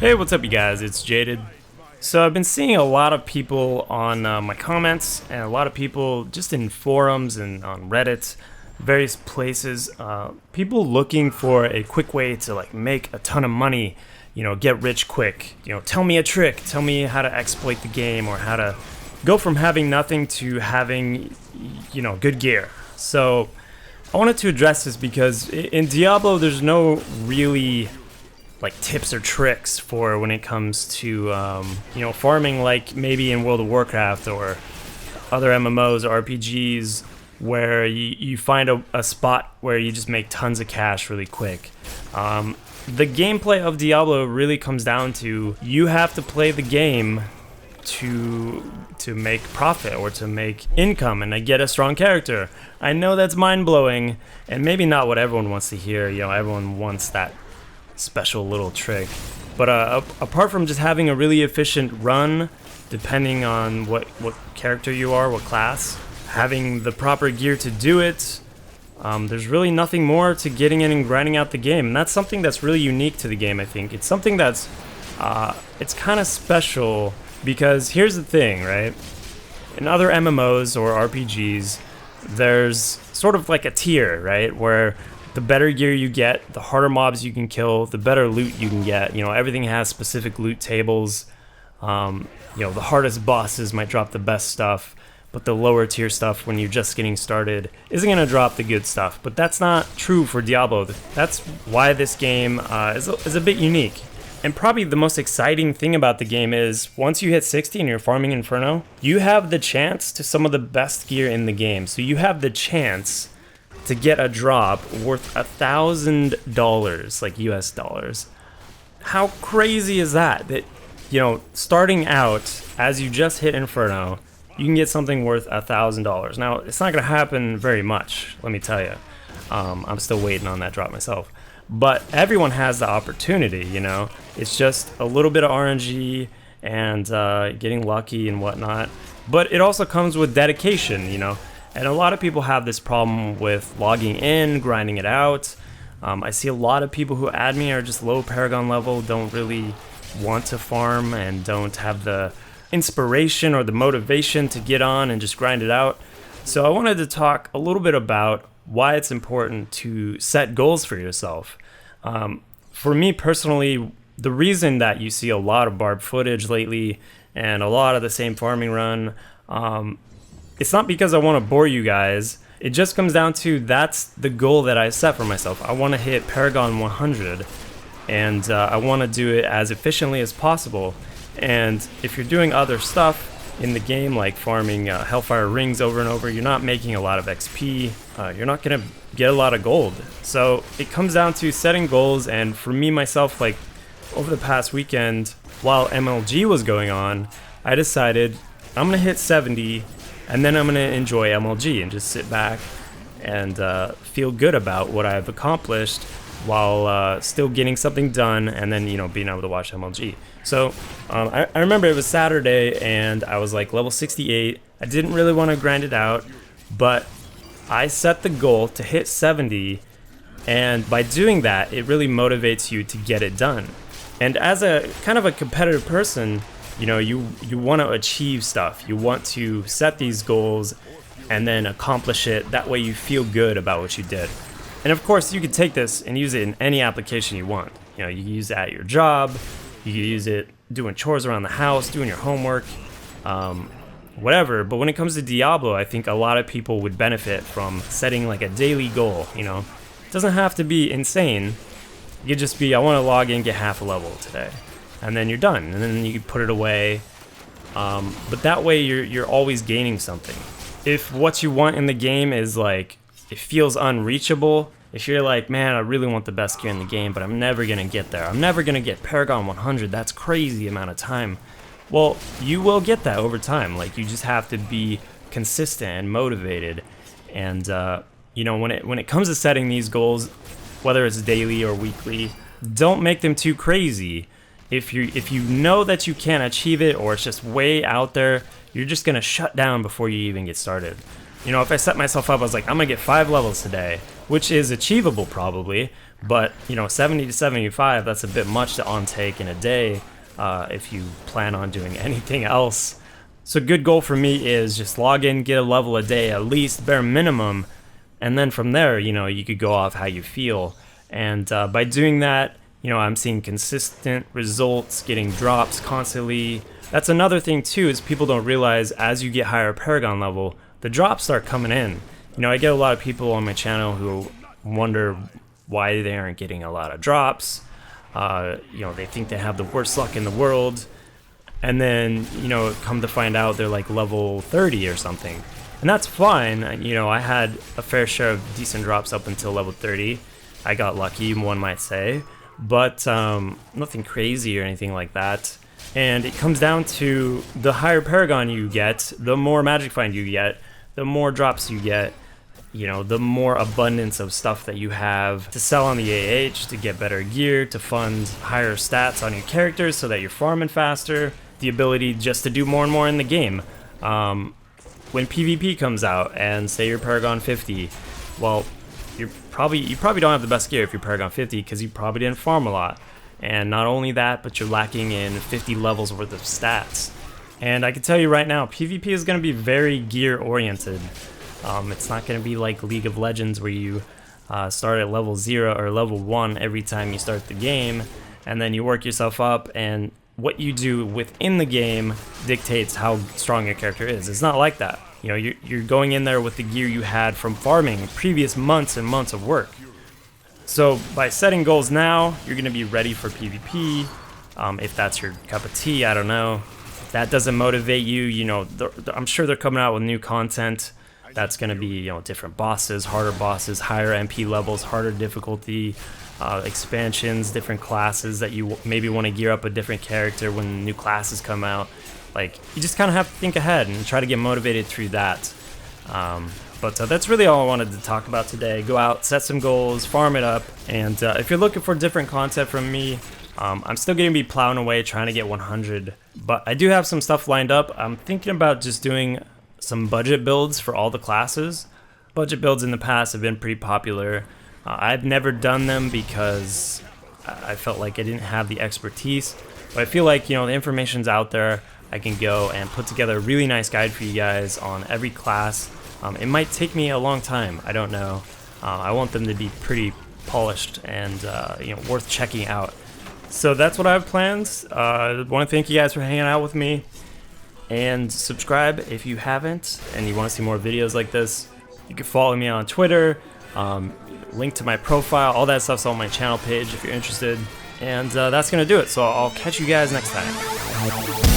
Hey, what's up you guys, it's Jaded. So I've been seeing a lot of people on my comments and a lot of people just in forums and on Reddit, various places, people looking for a quick way to like make a ton of money, get rich quick, tell me a trick, tell me how to exploit the game or how to go from having nothing to having, good gear. So I wanted to address this because in Diablo there's no really like tips or tricks for when it comes to farming, like maybe in World of Warcraft or other MMOs or RPGs where you find a spot where you just make tons of cash really quick. The gameplay of Diablo really comes down to you have to play the game to make profit or to make income and to get a strong character. I know that's mind-blowing and maybe not what everyone wants to hear. Everyone wants that special little trick, but apart from just having a really efficient run, depending on what character you are, what class, having the proper gear to do it, there's really nothing more to getting in and grinding out the game. And that's something that's really unique to the game. I think it's something that's it's kind of special because here's the thing, right? In other MMOs or RPGs, there's sort of like a tier, right, where the better gear you get, the harder mobs you can kill, the better loot you can get. Everything has specific loot tables. The hardest bosses might drop the best stuff, but the lower tier stuff when you're just getting started isn't going to drop the good stuff. But that's not true for Diablo. That's why this game is a bit unique. And probably the most exciting thing about the game is once you hit 60 and you're farming Inferno, you have the chance to some of the best gear in the game. So you have the chance to get a drop worth $1,000, like US dollars. How crazy is that? That, starting out, as you just hit Inferno, you can get something worth $1,000. Now, it's not gonna happen very much, let me tell you. I'm still waiting on that drop myself. But everyone has the opportunity, It's just a little bit of RNG and getting lucky and whatnot. But it also comes with dedication, And a lot of people have this problem with logging in, grinding it out. I see a lot of people who add me are just low Paragon level, don't really want to farm and don't have the inspiration or the motivation to get on and just grind it out. So I wanted to talk a little bit about why it's important to set goals for yourself. For me personally, the reason that you see a lot of barb footage lately and a lot of the same farming run, it's not because I want to bore you guys. It just comes down to that's the goal that I set for myself. I want to hit Paragon 100, and I want to do it as efficiently as possible. And if you're doing other stuff in the game, like farming Hellfire Rings over and over, you're not making a lot of XP. You're not going to get a lot of gold. So it comes down to setting goals. And for me, myself, like over the past weekend, while MLG was going on, I decided I'm going to hit 70 and then I'm going to enjoy MLG and just sit back and feel good about what I've accomplished while still getting something done and then, being able to watch MLG. So I remember it was Saturday and I was like level 68. I didn't really want to grind it out, but I set the goal to hit 70. And by doing that, it really motivates you to get it done. And as a kind of a competitive person, you want to achieve stuff. You want to set these goals and then accomplish it. That way you feel good about what you did. And of course, you can take this and use it in any application you want. You can use it at your job. You can use it doing chores around the house, doing your homework, whatever. But when it comes to Diablo, I think a lot of people would benefit from setting like a daily goal. It doesn't have to be insane. It could just be, I want to log in, get half a level today. And then you're done, and then you can put it away. But that way you're always gaining something. If what you want in the game is like, it feels unreachable, if you're like, man, I really want the best gear in the game, but I'm never gonna get there. I'm never gonna get Paragon 100, that's crazy amount of time. Well, you will get that over time. Like, you just have to be consistent and motivated. And when it comes to setting these goals, whether it's daily or weekly, don't make them too crazy. If you know that you can't achieve it or it's just way out there, you're just gonna shut down before you even get started. If I set myself up, I was like, I'm gonna get 5 levels today, which is achievable probably, but 70 to 75, that's a bit much to on-take in a day if you plan on doing anything else. So a good goal for me is just log in, get a level a day at least, bare minimum, and then from there, you could go off how you feel. And by doing that, I'm seeing consistent results, getting drops constantly. That's another thing too, is people don't realize as you get higher Paragon level, the drops start coming in. I get a lot of people on my channel who wonder why they aren't getting a lot of drops. They think they have the worst luck in the world. And then, come to find out they're like level 30 or something. And that's fine. I had a fair share of decent drops up until level 30. I got lucky, one might say. But nothing crazy or anything like that. And it comes down to the higher Paragon you get, the more Magic Find you get, the more drops you get, the more abundance of stuff that you have to sell on the AH, to get better gear, to fund higher stats on your characters so that you're farming faster, the ability just to do more and more in the game. When PvP comes out and say you're Paragon 50, well, you probably don't have the best gear if you're Paragon 50 because you probably didn't farm a lot. And not only that, but you're lacking in 50 levels worth of stats. And I can tell you right now, PvP is going to be very gear oriented. It's not going to be like League of Legends where you start at level 0 or level 1 every time you start the game, and then you work yourself up, and what you do within the game dictates how strong your character is. It's not like that. You're going in there with the gear you had from farming previous months and months of work. So by setting goals now, you're going to be ready for PvP. If that's your cup of tea, I don't know. If that doesn't motivate you, I'm sure they're coming out with new content. That's going to be, different bosses, harder bosses, higher MP levels, harder difficulty, expansions, different classes that you maybe want to gear up a different character when new classes come out. Like, you just kind of have to think ahead and try to get motivated through that. But that's really all I wanted to talk about today. Go out, set some goals, farm it up, and if you're looking for different content from me, I'm still going to be plowing away trying to get 100, but I do have some stuff lined up. I'm thinking about just doing some budget builds for all the classes. Budget builds in the past have been pretty popular. I've never done them because I felt like I didn't have the expertise, but I feel like, the information's out there. I can go and put together a really nice guide for you guys on every class. It might take me a long time, I don't know. I want them to be pretty polished and worth checking out. So that's what I have planned. I want to thank you guys for hanging out with me. And subscribe if you haven't and you want to see more videos like this. You can follow me on Twitter, link to my profile, all that stuff's on my channel page if you're interested. And that's going to do it. So I'll catch you guys next time.